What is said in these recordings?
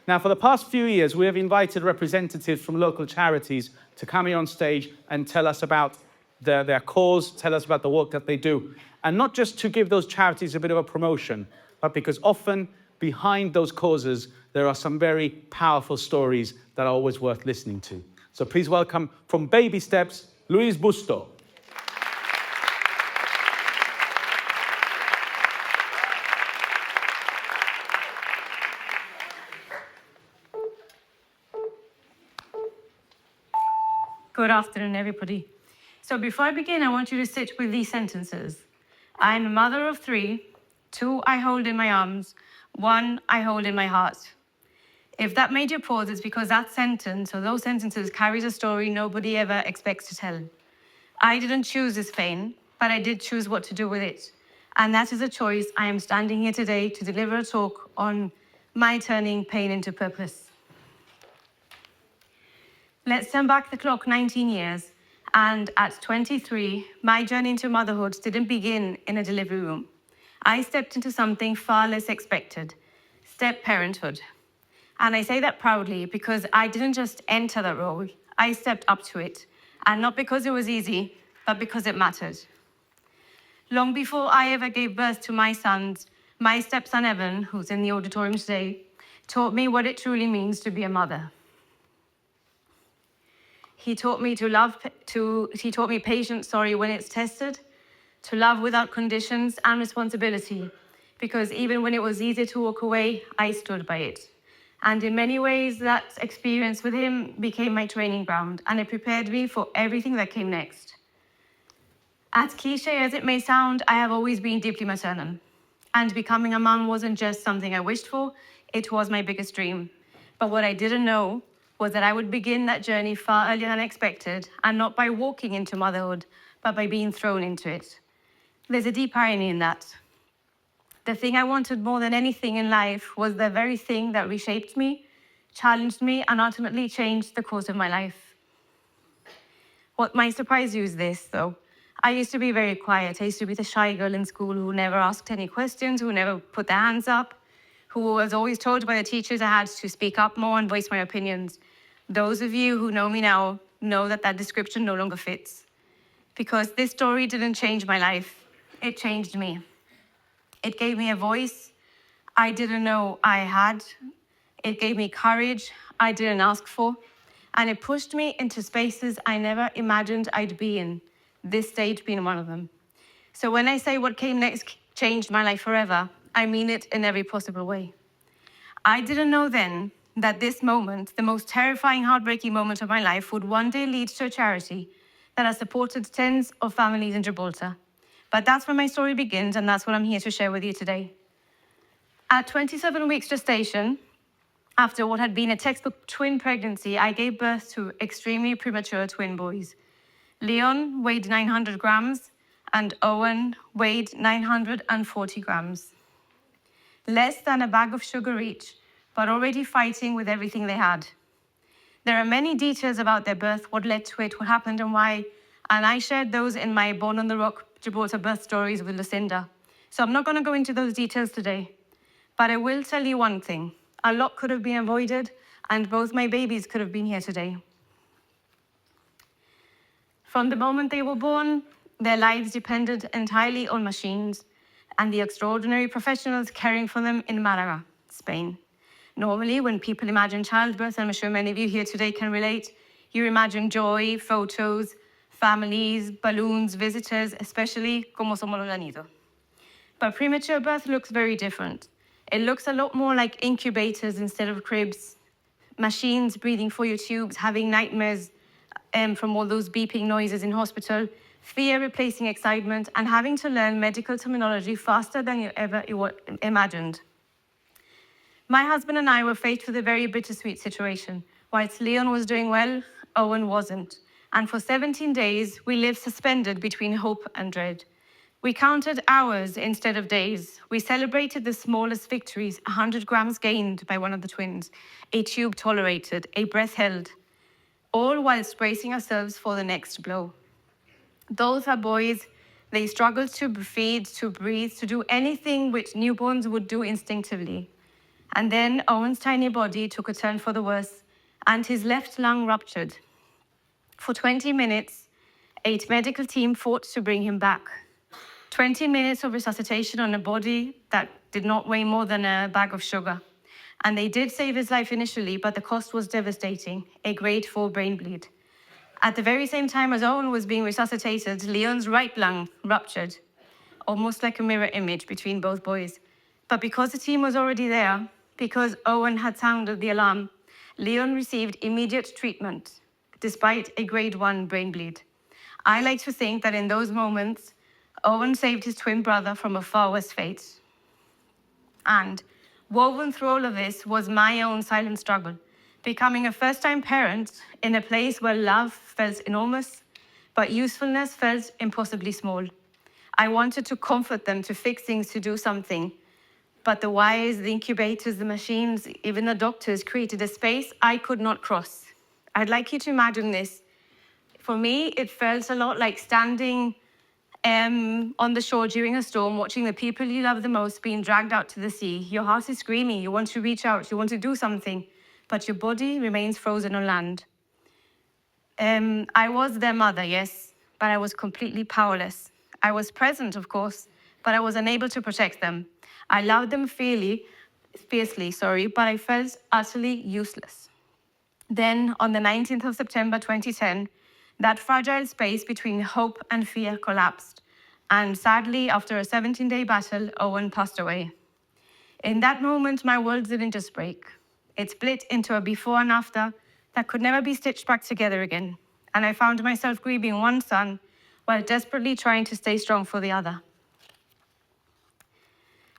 Now, for the past few years, we have invited representatives from local charities to come here on stage and tell us about their cause, tell us about the work that they do. And not just to give those charities a bit of a promotion, but because often behind those causes, there are some very powerful stories that are always worth listening to. So please welcome, from baby steps, Louise Busto. Good afternoon, everybody. So before I begin, I want you to sit with these sentences. I'm a mother of 3, 2 I hold in my arms, 1 I hold in my heart. If that made you pause, it's because that sentence or those sentences carries a story nobody ever expects to tell. I didn't choose this pain, but I did choose what to do with it. And that is a choice. I am standing here today to deliver a talk on my turning pain into purpose. Let's turn back the clock 19 years. And at 23, my journey into motherhood didn't begin in a delivery room. I stepped into something far less expected, step-parenthood. And I say that proudly because I didn't just enter that role, I stepped up to it. And not because it was easy, but because it mattered. Long before I ever gave birth to my sons, my stepson Evan, who's in the auditorium today, taught me what it truly means to be a mother. He taught me he taught me patience, when it's tested, to love without conditions and responsibility, because even when it was easy to walk away, I stood by it. And in many ways, that experience with him became my training ground, and it prepared me for everything that came next. As cliche as it may sound, I have always been deeply maternal. And becoming a mum wasn't just something I wished for, it was my biggest dream. But what I didn't know was that I would begin that journey far earlier than expected, and not by walking into motherhood, but by being thrown into it. There's a deep irony in that. The thing I wanted more than anything in life was the very thing that reshaped me, challenged me, and ultimately changed the course of my life. What might surprise you is this, though. I used to be very quiet. I used to be the shy girl in school who never asked any questions, who never put their hands up, who was always told by the teachers I had to speak up more and voice my opinions. Those of you who know me now know that that description no longer fits. Because this story didn't change my life, it changed me. It gave me a voice I didn't know I had. It gave me courage I didn't ask for. And it pushed me into spaces I never imagined I'd be in, this stage being one of them. So when I say what came next changed my life forever, I mean it in every possible way. I didn't know then that this moment, the most terrifying, heartbreaking moment of my life, would one day lead to a charity that has supported tens of families in Gibraltar. But that's where my story begins, and that's what I'm here to share with you today. At 27 weeks gestation, after what had been a textbook twin pregnancy, I gave birth to extremely premature twin boys. Leon weighed 900 grams, and Owen weighed 940 grams. Less than a bag of sugar each, but already fighting with everything they had. There are many details about their birth, what led to it, what happened and why, and I shared those in my Born on the Rock Gibraltar birth stories with Lucinda. So I'm not going to go into those details today, but I will tell you one thing. A lot could have been avoided, and both my babies could have been here today. From the moment they were born, their lives depended entirely on machines and the extraordinary professionals caring for them in Malaga, Spain. Normally, when people imagine childbirth, and I'm sure many of you here today can relate, you imagine joy, photos, families, balloons, visitors, especially como somos los anitos. But premature birth looks very different. It looks a lot more like incubators instead of cribs, machines breathing for your tubes, having nightmares from all those beeping noises in hospital, fear replacing excitement, and having to learn medical terminology faster than you ever imagined. My husband and I were faced with a very bittersweet situation. Whilst Leon was doing well, Owen wasn't. And for 17 days, we lived suspended between hope and dread. We counted hours instead of days. We celebrated the smallest victories, 100 grams gained by one of the twins, a tube tolerated, a breath held, all whilst bracing ourselves for the next blow. Those are boys. They struggled to feed, to breathe, to do anything which newborns would do instinctively. And then Owen's tiny body took a turn for the worse, and his left lung ruptured. For 20 minutes, a medical team fought to bring him back. 20 minutes of resuscitation on a body that did not weigh more than a bag of sugar. And they did save his life initially, but the cost was devastating, a grade 4 brain bleed. At the very same time as Owen was being resuscitated, Leon's right lung ruptured, almost like a mirror image between both boys. But because the team was already there, because Owen had sounded the alarm, Leon received immediate treatment, despite a grade 1 brain bleed. I like to think that in those moments, Owen saved his twin brother from a far worse fate. And woven through all of this was my own silent struggle, becoming a first-time parent in a place where love felt enormous, but usefulness felt impossibly small. I wanted to comfort them, to fix things, to do something. But the wires, the incubators, the machines, even the doctors created a space I could not cross. I'd like you to imagine this. For me, it felt a lot like standing on the shore during a storm, watching the people you love the most being dragged out to the sea. Your heart is screaming, you want to reach out, you want to do something, but your body remains frozen on land. I was their mother, yes, but I was completely powerless. I was present, of course, but I was unable to protect them. I loved them fiercely, but I felt utterly useless. Then, on the 19th of September 2010, that fragile space between hope and fear collapsed. And sadly, after a 17-day battle, Owen passed away. In that moment, my world didn't just break. It split into a before and after that could never be stitched back together again. And I found myself grieving one son while desperately trying to stay strong for the other.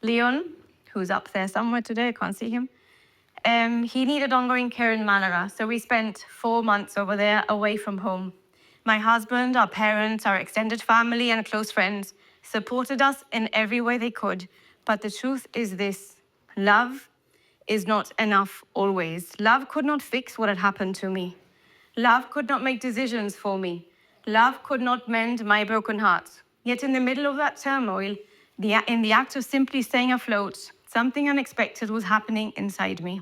Leon, who's up there somewhere today, I can't see him, he needed ongoing care in Malaga, so we spent 4 months over there away from home. My husband, our parents, our extended family and close friends supported us in every way they could. But the truth is this: love is not enough always. Love could not fix what had happened to me. Love could not make decisions for me. Love could not mend my broken heart. Yet in the middle of that turmoil, in the act of simply staying afloat, something unexpected was happening inside me.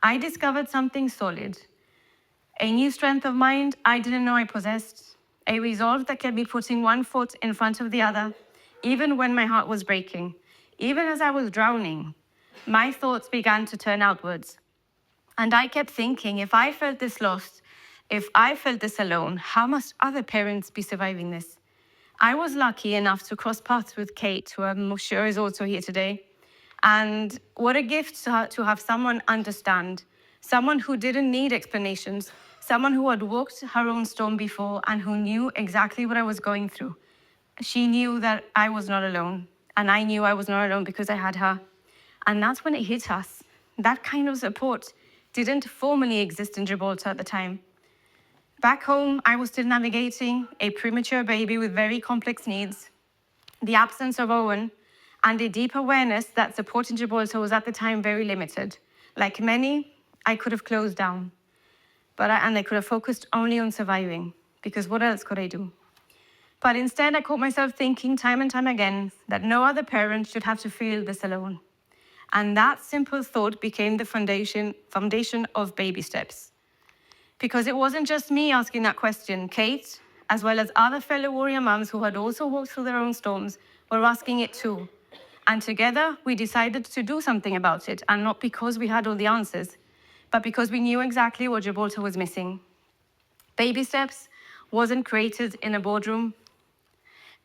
I discovered something solid. A new strength of mind I didn't know I possessed. A resolve that kept me putting one foot in front of the other, even when my heart was breaking. Even as I was drowning, my thoughts began to turn outwards. And I kept thinking, if I felt this lost, if I felt this alone, how must other parents be surviving this? I was lucky enough to cross paths with Kate, who I'm sure is also here today. And what a gift to have someone understand, someone who didn't need explanations, someone who had walked her own storm before and who knew exactly what I was going through. She knew that I was not alone, and I knew I was not alone because I had her. And that's when it hit us. That kind of support didn't formally exist in Gibraltar at the time. Back home, I was still navigating a premature baby with very complex needs, the absence of Owen, and a deep awareness that support in Gibraltar was at the time very limited. Like many, I could have closed down, and I could have focused only on surviving, because what else could I do? But instead, I caught myself thinking time and time again that no other parent should have to feel this alone. And that simple thought became the foundation of Baby Steps. Because it wasn't just me asking that question. Kate, as well as other fellow warrior mums who had also walked through their own storms, were asking it too. And together, we decided to do something about it, and not because we had all the answers, but because we knew exactly what Gibraltar was missing. Baby Steps wasn't created in a boardroom.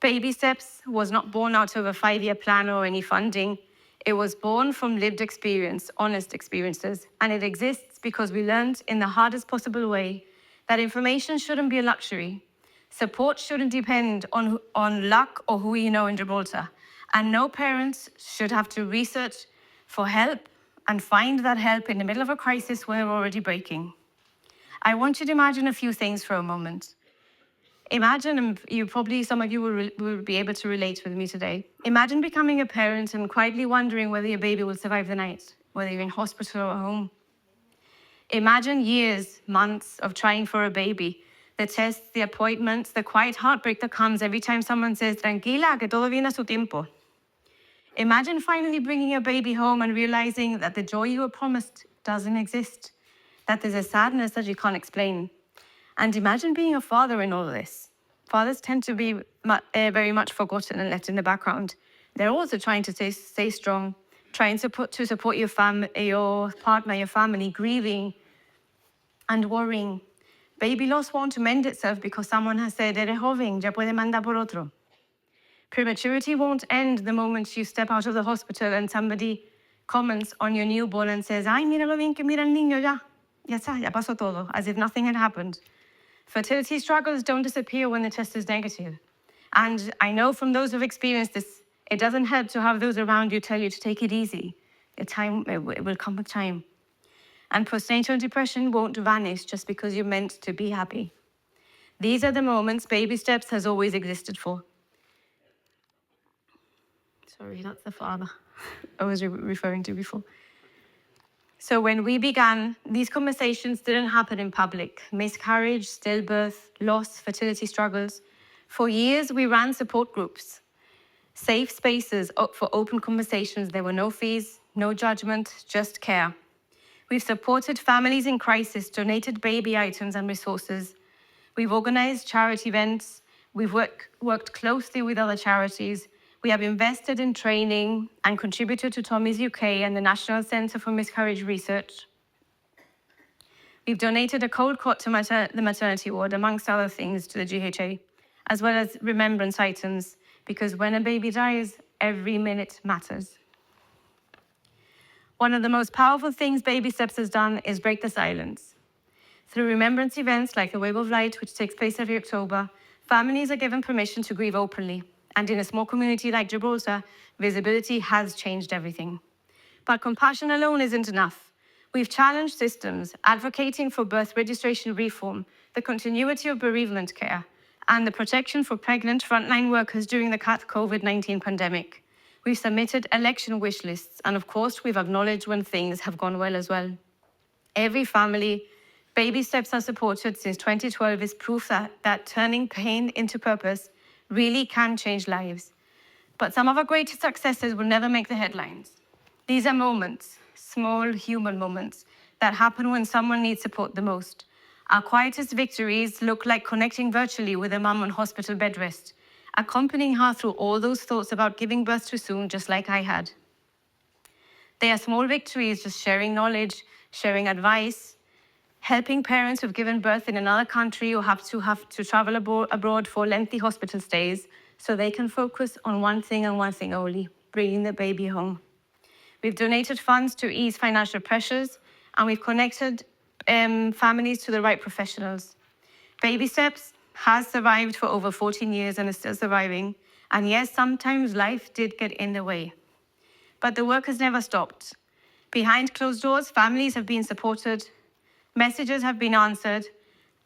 Baby Steps was not born out of a 5-year plan or any funding. It was born from lived experience, honest experiences, and it exists because we learned in the hardest possible way that information shouldn't be a luxury. Support shouldn't depend on luck or who you know in Gibraltar. And no parents should have to research for help and find that help in the middle of a crisis when we're already breaking. I want you to imagine a few things for a moment. Imagine, and some of you will be able to relate with me today. Imagine becoming a parent and quietly wondering whether your baby will survive the night, whether you're in hospital or home. Imagine years, months of trying for a baby, the tests, the appointments, the quiet heartbreak that comes every time someone says, tranquila, que todo viene a su tiempo. Imagine finally bringing your baby home and realizing that the joy you were promised doesn't exist, that there's a sadness that you can't explain. And imagine being a father in all of this. Fathers tend to be very much forgotten and left in the background. They're also trying to stay strong, trying to support your partner, your family, grieving and worrying. Baby loss won't mend itself because someone has said, eres joven, ya puede mandar por otro. Prematurity won't end the moment you step out of the hospital and somebody comments on your newborn and says, ay, mira lo bien que mira el niño ya. Ya está, ya pasó todo, as if nothing had happened. Fertility struggles don't disappear when the test is negative. And I know from those who've experienced this, it doesn't help to have those around you tell you to take it easy. It will come with time. And postnatal depression won't vanish just because you're meant to be happy. These are the moments baby steps has always existed for. Sorry, that's the father I was referring to before. So when we began, these conversations didn't happen in public. Miscarriage, stillbirth, loss, fertility struggles. For years, we ran support groups, safe spaces for open conversations. There were no fees, no judgment, just care. We've supported families in crisis, donated baby items and resources. We've organized charity events. We've worked closely with other charities. We have invested in training and contributed to Tommy's UK and the National Centre for Miscarriage Research. We've donated a cold cot to the maternity ward, amongst other things, to the GHA, as well as remembrance items, because when a baby dies, every minute matters. One of the most powerful things Baby Steps has done is break the silence. Through remembrance events like the Wave of Light, which takes place every October, families are given permission to grieve openly. And in a small community like Gibraltar, visibility has changed everything. But compassion alone isn't enough. We've challenged systems, advocating for birth registration reform, the continuity of bereavement care, and the protection for pregnant frontline workers during the COVID-19 pandemic. We've submitted election wish lists, and of course, we've acknowledged when things have gone well as well. Every family Baby Steps has supported since 2012 is proof that turning pain into purpose really can change lives. But some of our greatest successes will never make the headlines. These are moments, small human moments, that happen when someone needs support the most. Our quietest victories look like connecting virtually with a mum on hospital bed rest, accompanying her through all those thoughts about giving birth too soon, just like I had. They are small victories, just sharing knowledge, sharing advice, helping parents who've given birth in another country or have to travel abroad for lengthy hospital stays so they can focus on one thing and one thing only, bringing the baby home. We've donated funds to ease financial pressures, and we've connected families to the right professionals. Baby Steps has survived for over 14 years and is still surviving. And yes, sometimes life did get in the way. But the work has never stopped. Behind closed doors, families have been supported, messages have been answered,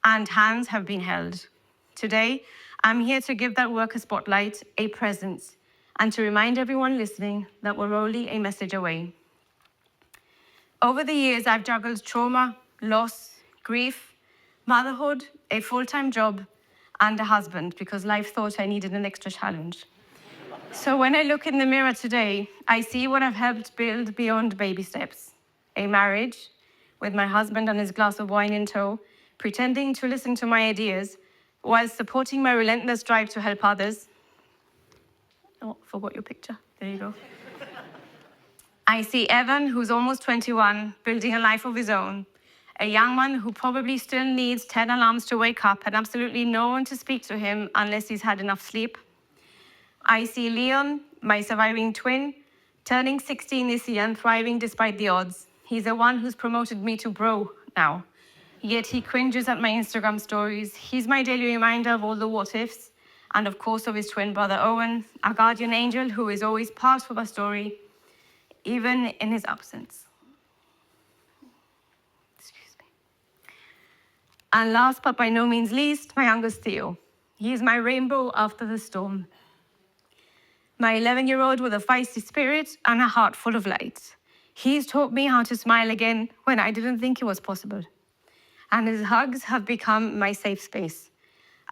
and hands have been held. Today, I'm here to give that work a spotlight, a presence, and to remind everyone listening that we're only a message away. Over the years, I've juggled trauma, loss, grief, motherhood, a full-time job, and a husband, because life thought I needed an extra challenge. So when I look in the mirror today, I see what I've helped build beyond Baby Steps. A marriage with my husband and his glass of wine in tow, pretending to listen to my ideas, while supporting my relentless drive to help others. Oh, forgot your picture. There you go. I see Evan, who's almost 21, building a life of his own. A young man who probably still needs 10 alarms to wake up and absolutely no one to speak to him unless he's had enough sleep. I see Leon, my surviving twin, turning 16 this year and thriving despite the odds. He's the one who's promoted me to bro now. Yet he cringes at my Instagram stories. He's my daily reminder of all the what ifs, and of course of his twin brother Owen, our guardian angel who is always part of our story, even in his absence. Excuse me. And last but by no means least, my youngest Theo. He is my rainbow after the storm. My 11-year-old with a feisty spirit and a heart full of light. He's taught me how to smile again when I didn't think it was possible. And his hugs have become my safe space.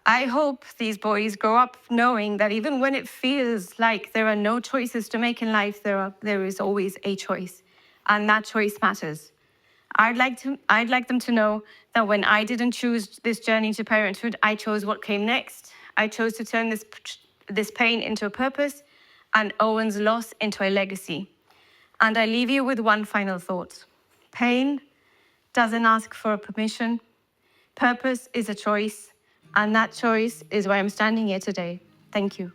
I hope these boys grow up knowing that even when it feels like there are no choices to make in life, there is always a choice, and that choice matters. I'd like them to know that when I didn't choose this journey to parenthood, I chose what came next. I chose to turn this pain into a purpose and Owen's loss into a legacy. And I leave you with one final thought. Pain doesn't ask for permission. Purpose is a choice, and that choice is why I'm standing here today. Thank you.